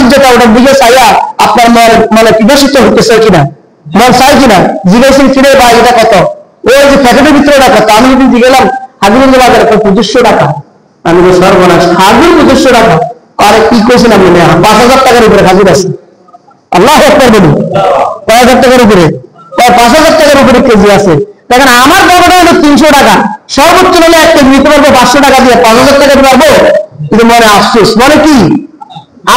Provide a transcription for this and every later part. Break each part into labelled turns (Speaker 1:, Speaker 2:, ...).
Speaker 1: মাসুদ যেটা ওটার দিকে চাইয়া আপনার মানে বিকশিত হতেছে কিনা, মন চাই কিনা, জিজ্ঞাসা ফিরে বা এটা কত, ওই যে প্যাকেটের ভিতরে ওটা কত, আমি যদি গেলাম হাজিগঞ্জ বাজারে 2500 টাকা, আমি তো সর্বনাশ হাজির 2500 টাকা, আরে কি কইছিলাম মনে হয় 5000 টাকার উপরে হাজির আছে। আল্লাহ আকবার বলি, কয় হাজার টাকার উপরে, 5000 টাকার উপরে কেজি আছে। দেখেন আমার দামটা হলো 300 টাকা, সর্বোচ্চ হলে একটা নিতে পারবো 500 টাকা দিয়ে, 5000 টাকা দিতে পারবো। কিন্তু মনে আফসোস, মনে কি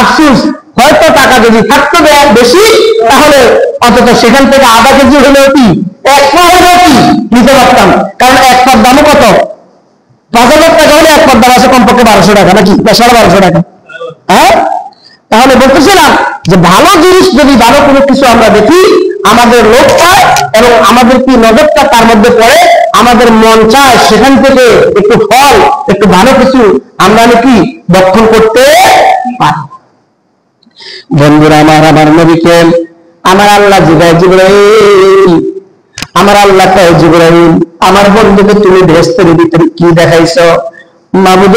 Speaker 1: আফসোস, হয়তো টাকা যদি থাকতো বেশি তাহলে অন্তত সেখান থেকে আধা কেজি হলেও কি 1 পা হলেও কি নিতে পারতাম। কারণ 1 পার দামও কত, 5000 টাকা হলে 1 পার দাম আছে কমপক্ষে 1200 টাকা নাকি 1250 টাকা। হ্যাঁ, তাহলে বলতেছিলাম যে ভালো জিনিস যদি ভালো কোনো কিছু আমরা দেখি, আমাদের লোক পায় এবং আমাদের কি নজরটা তার মধ্যে পড়ে, আমাদের মন চায় সেখান থেকে একটু ফল, একটু ভালো কিছু আমরা কি দক্ষণ করতে পারি। বন্ধুরা আমার, আমার নবীকে আমার আল্লাহ জিবরাইল, আমার আল্লাহ কয় জিবরাইল আমার বন্ধুকে তুমি বেহেশতের ভিতরে কি দেখাইছো? মাবুদ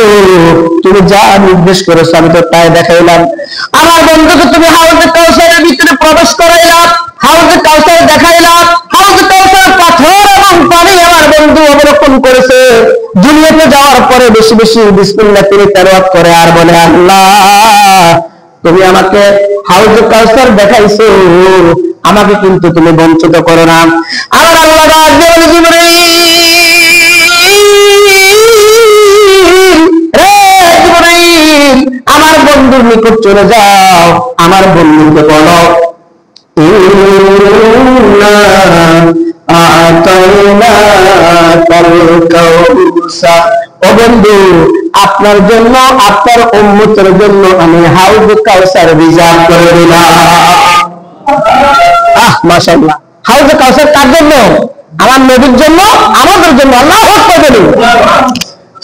Speaker 1: তুমি যা নির্দেশ করেছো আমি তো তাই দেখাইলাম। আমার বন্ধুকে তুমি হাউজে কাউসারের ভিতরে প্রবেশ করাইলাম, হাউজে কাউসার দেখাইলাম, হাউজে কাউসার পাথর এবং পানি আমার বন্ধু অবলোকন করেছে। দুনিয়াতে যাওয়ার পরে বেশি বেশি বিসমিল্লাহ করে তেলাওয়াত করে আর বলে আল্লাহ তুমি আমাকে হাউজে কাউসার দেখাইছো, আমাকে কিন্তু তুমি বঞ্চিত করো না। আমার আল্লাহ বলে জিবরাইল আমার বন্ধুর নিকট চলে যাও, আমার বন্ধুকে বলো ও বন্ধু আপনার জন্য আপনার উম্মতের জন্য আমি হাউজ কাউসার রিজার্ভ করে দিলাম। মাশাআল্লাহ, হাউজ কাউসার কার জন্য? আমার নবীর জন্য, আমাদের জন্য। আল্লাহু আকবার বলুন।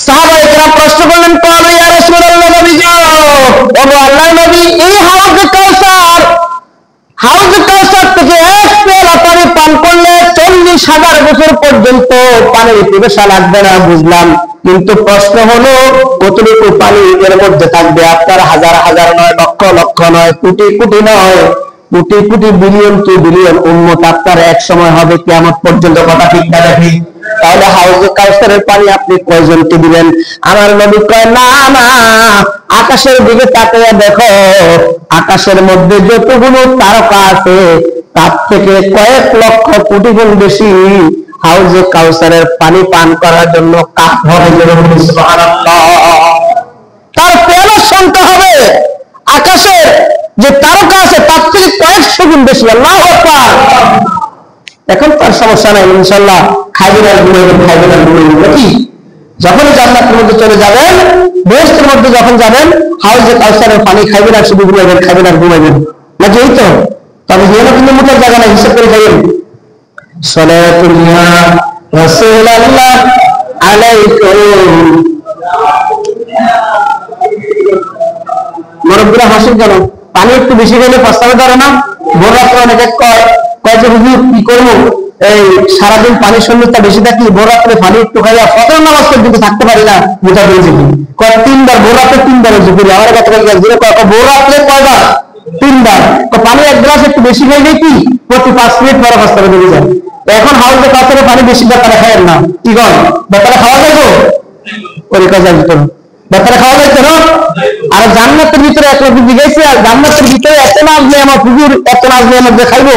Speaker 1: সাহাবায়ে কেরাম প্রশ্ন করলেন ক্বালু ইয়া রাসূলুল্লাহ নবীজি, ওগো আল্লাহর নবী এই হাউজ কাউসার থেকে এক পেয়ালা পানি পান করলে 40,000 বছর পর্যন্ত পানির পিপাসা লাগবে না, বুঝলাম। কিন্তু প্রশ্ন হলো কতটুকু পানি এর মধ্যে থাকবে? আপনার হাজার হাজার নয়, লক্ষ লক্ষ নয়, কোটি কোটি নয়, crore crore billion two billion উম্মত আপনার এক সময় হবে কিয়ামত পর্যন্ত। কথা ঠিক না দেখি? তাহলে হাউজে কাউসারের পানি আপনি কয়জনকে দিবেন? আমার নবী কয় না না, আকাশের দিকে তাকিয়ে দেখো, আকাশের মধ্যে যতগুলো তারকা আছে তার থেকে কয়েক লক্ষ কোটি গুণ বেশি হাউজে কাউসারের পানি পান করার জন্য কাপ হবে। সুবহানাল্লাহ, তার পেয়ালার সংখ্যা হবে আকাশের যে তারকা আছে তার থেকে কয়েকশো গুণ বেশি। আল্লাহু আকবার। এখন তার সমস্যা নাই, ইনশাআল্লাহ খাইবেন আর ঘুমাইবেন, খাইবেন আর ঘুমাইবেন নাকি? যখনই জান্নাতের মধ্যে চলে যাবেন, বেহেশতের মধ্যে যখন যাবেন, হাউজে কাউসারের পানি খাইবেন আর শুধু ঘুমাইবেন, খাইবেন আর ঘুমাইবেন নাকি? এই তো। তবে যেন কিন্তু মুখের জায়গা নাই, হিসাব করে খাইবেন। সালাতুল্লাহ রাসূলুল্লাহ আলাইকুম। মুরব্বিরা হাসির কেন? পানি একটু বেশি গেলে প্রস্তাবে ধরে না? ভোর রাত্রে অনেকে কয় যে হুজুর কি করবো, এই সারাদিন পানির শূন্যতা বেশি থাকি, ভোর রাত্রে পানি একটু খাইয়া ফজর নামাজ পর্যন্ত থাকতে পারি না, মোটা দিয়ে যাবি। কয় 3 বার, ভোর রাত্রে 3 বার জুপুরি। আমার কাছে ভোর রাত্রে কয়বার? 3 বার। তো পানি এক গ্লাস একটু বেশি খাইলে কি প্রতি 5 মিনিট পরে প্রস্তাবে বেরিয়ে যায়। এখন হাউজে কাউসারে পানি বেশি বেতারে খাইয়েন না। কি কন, বেতারে খাওয়া যাইব? ওই কাজে বেতারে খাওয়া যাইতো না? আর জান্নাতের ভিতরে এক রকম জিজ্ঞাসা, আর জান্নাতের ভিতরে এত নাজ নেই আমার পুকুর, এত নাজ নেই আমার খাইবো।